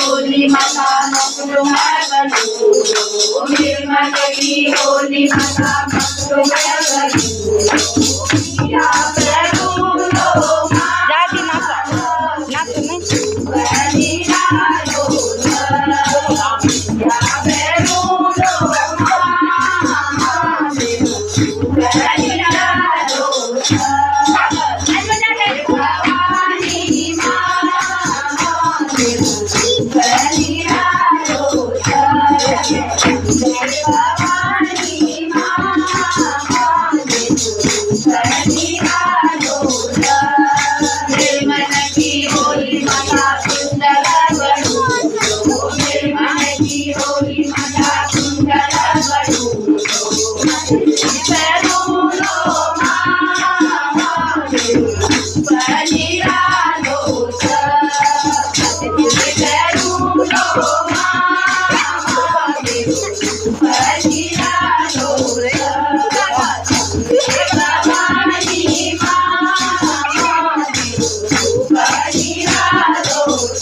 होली माता मकरू मैं बनूं, निर्मल की होली माता मकरू मैं बनूं, या प्रभु लो जाती नाचा नाचो नहीं बनी डालो या प्रभु लो बनी डालो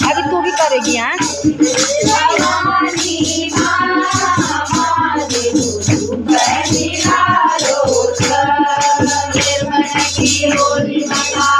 अभी तू भी करेगी हाँ होली माता